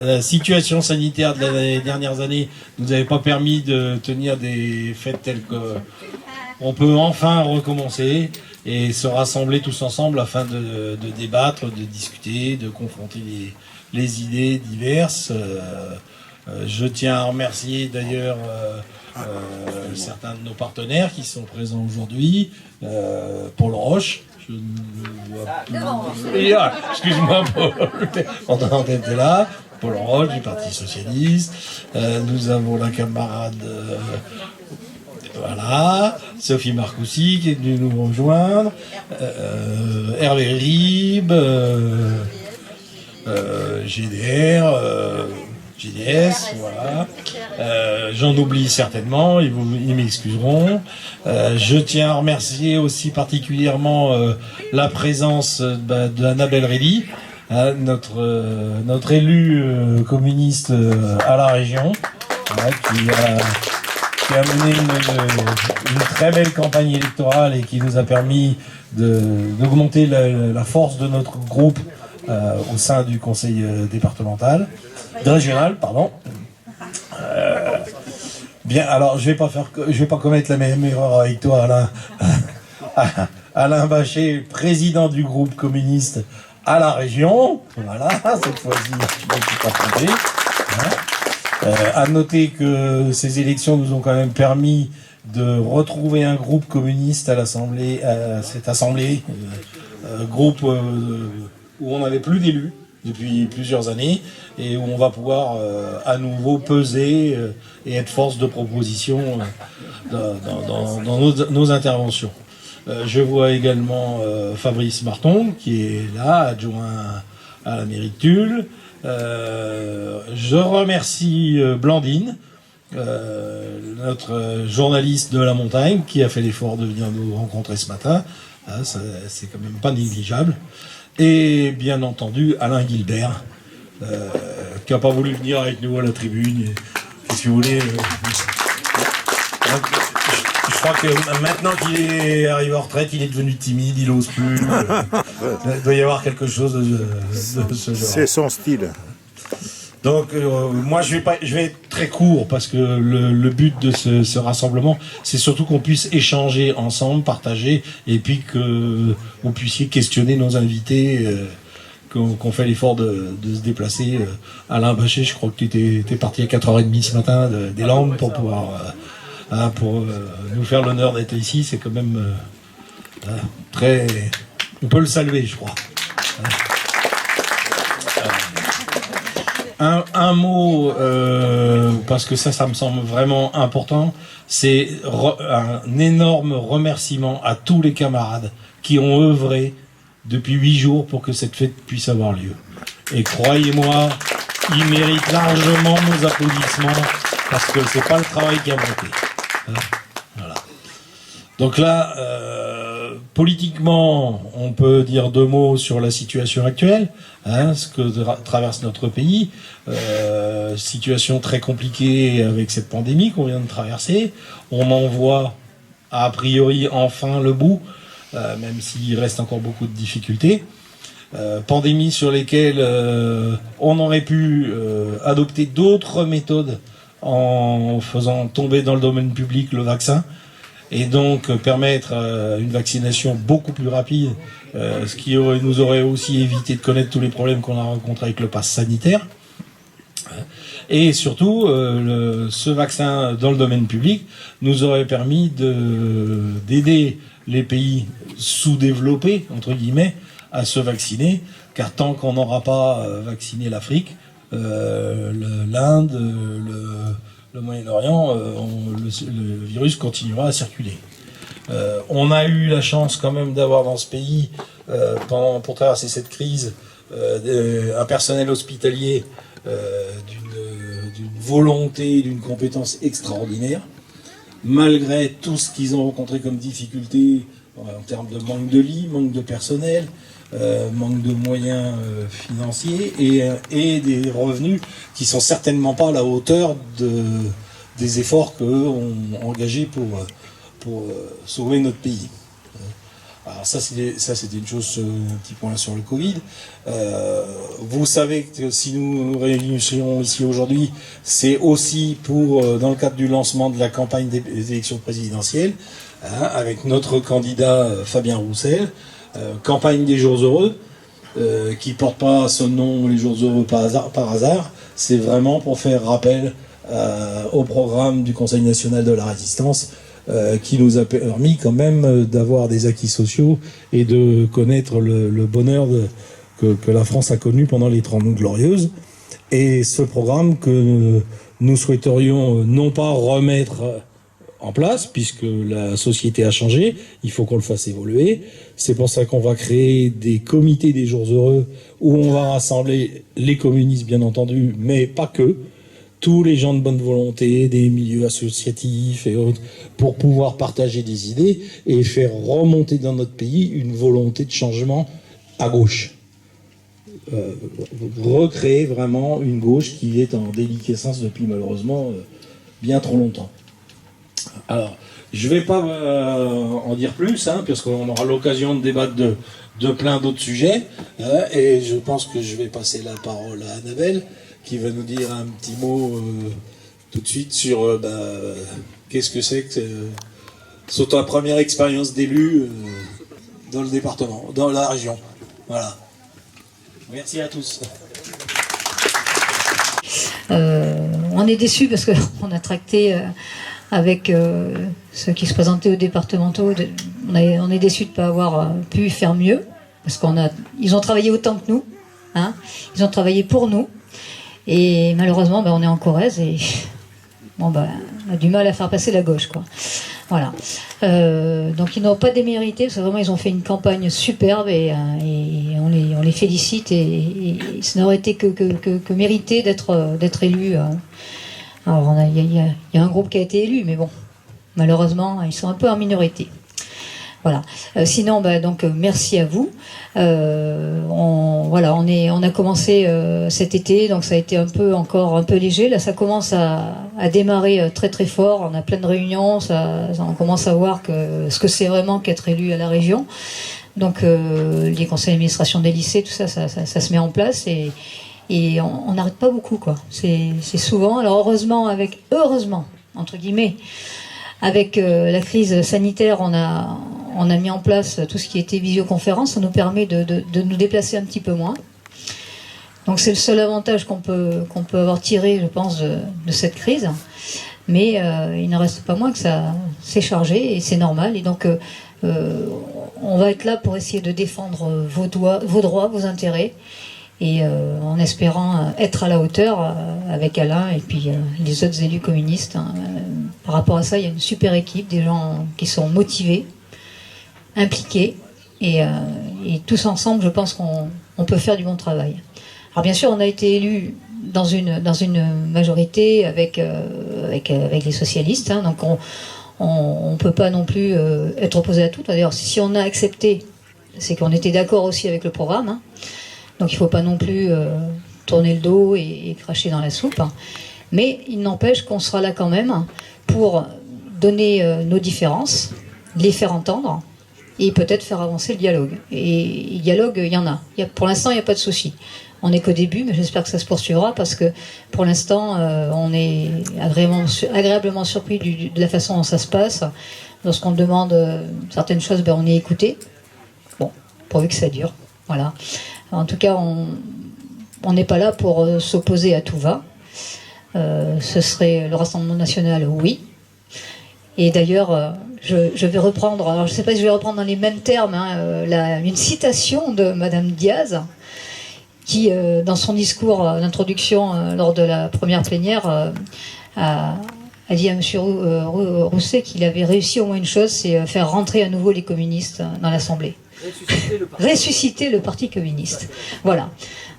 La situation sanitaire de les dernières années ne nous avait pas permis de tenir des fêtes telles que on peut enfin recommencer et se rassembler tous ensemble afin de débattre, de discuter, de confronter les idées diverses. Je tiens à remercier d'ailleurs certains de nos partenaires qui sont présents aujourd'hui. Paul Roche, je ne le vois plus. Excuse-moi, Paul, on était là. Paul Roche du Parti Socialiste. Nous avons la camarade voilà, Sophie Marcoussi qui est venue nous rejoindre. Hervé Rib, GDR, GDS, voilà. J'en oublie certainement, ils m'excuseront. Je tiens à remercier aussi particulièrement la présence d'Annabelle Rély, notre élu communiste à la région, qui a mené une très belle campagne électorale et qui nous a permis d'augmenter la force de notre groupe au sein du conseil départemental, régional, pardon. Bien, alors je vais pas commettre la même erreur avec toi, Alain. Alain Bachet, président du groupe communiste à la région. Voilà, cette fois-ci, je ne suis pas trompé. À noter que ces élections nous ont quand même permis de retrouver un groupe communiste à l'Assemblée, cette assemblée, groupe où on n'avait plus d'élus depuis plusieurs années et où on va pouvoir à nouveau peser et être force de proposition dans nos interventions. Je vois également Fabrice Marton qui est là, adjoint à la mairie de Tulle. Je remercie Blandine, notre journaliste de la montagne, qui a fait l'effort de venir nous rencontrer ce matin. C'est quand même pas négligeable. Et bien entendu Alain Guilbert, qui n'a pas voulu venir avec nous à la tribune. Qu'est-ce que vous voulez je crois que maintenant qu'il est arrivé en retraite, il est devenu timide, il n'ose plus. Il doit y avoir quelque chose de ce genre. C'est son style. Donc moi je vais être très court parce que le but de ce rassemblement, c'est surtout qu'on puisse échanger ensemble, partager, et puis que vous puissiez questionner nos invités, qu'on fait l'effort de se déplacer. Alain Bachet, je crois que tu étais parti à 4h30 ce matin des Landes pour pouvoir pour nous faire l'honneur d'être ici. C'est quand même très... On peut le saluer, je crois. Un mot, parce que ça me semble vraiment important, c'est un énorme remerciement à tous les camarades qui ont œuvré depuis 8 jours pour que cette fête puisse avoir lieu. Et croyez-moi, ils méritent largement nos applaudissements, parce que c'est pas le travail qui a manqué. Voilà. Donc là, politiquement, on peut dire 2 mots sur la situation actuelle, ce que traverse notre pays. Situation très compliquée avec cette pandémie qu'on vient de traverser. On en voit a priori enfin le bout, même s'il reste encore beaucoup de difficultés. Pandémie sur lesquelles on aurait pu adopter d'autres méthodes en faisant tomber dans le domaine public le vaccin, et donc permettre une vaccination beaucoup plus rapide, ce qui nous aurait aussi évité de connaître tous les problèmes qu'on a rencontrés avec le pass sanitaire. Et surtout, ce vaccin dans le domaine public nous aurait permis d'aider les pays sous-développés, entre guillemets, à se vacciner, car tant qu'on n'aura pas vacciné l'Afrique, l'Inde, le Moyen-Orient, le virus continuera à circuler. On a eu la chance quand même d'avoir dans ce pays, pour traverser cette crise, un personnel hospitalier d'une volonté, d'une compétence extraordinaire, malgré tout ce qu'ils ont rencontré comme difficultés en termes de manque de lits, manque de personnel, manque de moyens financiers et des revenus qui sont certainement pas à la hauteur des efforts qu'eux ont engagés pour sauver notre pays. Alors ça c'était une chose, un petit point sur le Covid. Vous savez que si nous nous réunissons ici aujourd'hui, c'est aussi pour, dans le cadre du lancement de la campagne des élections présidentielles, hein, avec notre candidat Fabien Roussel, campagne des jours heureux, qui porte pas son nom les jours heureux par hasard. C'est vraiment pour faire rappel au programme du Conseil national de la résistance, qui nous a permis quand même d'avoir des acquis sociaux et de connaître le bonheur que la France a connu pendant les 30 glorieuses. Et ce programme que nous souhaiterions non pas remettre en place, puisque la société a changé, il faut qu'on le fasse évoluer. C'est pour ça qu'on va créer des comités des jours heureux, où on va rassembler les communistes, bien entendu, mais pas que, tous les gens de bonne volonté, des milieux associatifs et autres, pour pouvoir partager des idées et faire remonter dans notre pays une volonté de changement à gauche. Recréer vraiment une gauche qui est en déliquescence depuis malheureusement bien trop longtemps. Alors, je ne vais pas en dire plus, hein, parce qu'on aura l'occasion de débattre de plein d'autres sujets, et je pense que je vais passer la parole à Annabelle, qui va nous dire un petit mot tout de suite sur qu'est-ce que c'est que sur ta première expérience d'élu dans le département, dans la région. Voilà. Merci à tous. On est déçus parce qu'on a tracté avec ceux qui se présentaient aux départementaux. On est déçus de ne pas avoir pu faire mieux, parce ils ont travaillé autant que nous, hein, ils ont travaillé pour nous. Et malheureusement, on est en Corrèze et on a du mal à faire passer la gauche, quoi. Voilà. Donc ils n'ont pas démérité, parce que vraiment ils ont fait une campagne superbe et on les félicite et ça n'aurait été que mérité d'être élu. Alors il y a un groupe qui a été élu, mais bon, malheureusement ils sont un peu en minorité. Voilà. Sinon, donc merci à vous. On a commencé cet été, donc ça a été encore un peu léger. Là, ça commence à démarrer très très fort. On a plein de réunions. On commence à voir ce que c'est vraiment qu'être élu à la région. Donc les conseils d'administration des lycées, tout ça se met en place et on n'arrête pas beaucoup, quoi. C'est souvent. Alors heureusement entre guillemets, avec la crise sanitaire, on a mis en place tout ce qui était visioconférence. Ça nous permet de nous déplacer un petit peu moins. Donc c'est le seul avantage qu'on peut avoir tiré, je pense, de cette crise. Mais il n'en reste pas moins que ça s'est chargé et c'est normal. Et donc on va être là pour essayer de défendre vos droits, vos intérêts. Et en espérant être à la hauteur avec Alain et puis les autres élus communistes. Hein. Par rapport à ça, il y a une super équipe, des gens qui sont motivés, impliqués, et tous ensemble, je pense qu'on peut faire du bon travail. Alors bien sûr, on a été élus dans une majorité avec les socialistes, hein, donc on peut pas non plus être opposé à tout. D'ailleurs, si on a accepté, c'est qu'on était d'accord aussi avec le programme, hein. Donc il ne faut pas non plus tourner le dos et cracher dans la soupe. Hein. Mais il n'empêche qu'on sera là quand même pour donner nos différences, les faire entendre et peut-être faire avancer le dialogue. Et le dialogue, il y en a. Pour l'instant, il n'y a pas de souci. On n'est qu'au début, mais j'espère que ça se poursuivra parce que pour l'instant, on est agréablement surpris de la façon dont ça se passe. Lorsqu'on demande certaines choses, on est écouté. Bon, pourvu que ça dure. Voilà. En tout cas, on n'est pas là pour s'opposer à tout va. Ce serait le Rassemblement national, oui. Et d'ailleurs, je vais reprendre, alors je ne sais pas si je vais reprendre dans les mêmes termes, hein, une citation de Madame Diaz, qui, dans son discours d'introduction lors de la première plénière, a dit à M. Rousset qu'il avait réussi au moins une chose, c'est faire rentrer à nouveau les communistes dans l'Assemblée. Ressusciter le Parti communiste. Voilà.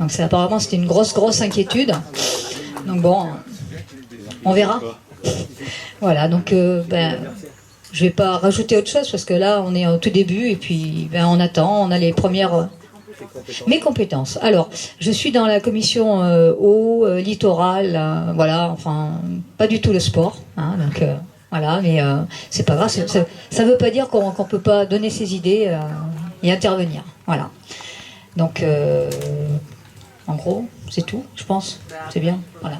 Donc apparemment c'était une grosse inquiétude. Donc bon, on verra. Voilà, donc je vais pas rajouter autre chose parce que là on est au tout début et puis on attend, on a les premières... Mes compétences. Alors, je suis dans la commission eau, littoral, voilà, enfin, pas du tout le sport, hein, donc Voilà, mais c'est pas grave. Ça veut pas dire qu'on peut pas donner ses idées et intervenir. Voilà. Donc, en gros, c'est tout, je pense. C'est bien. Voilà.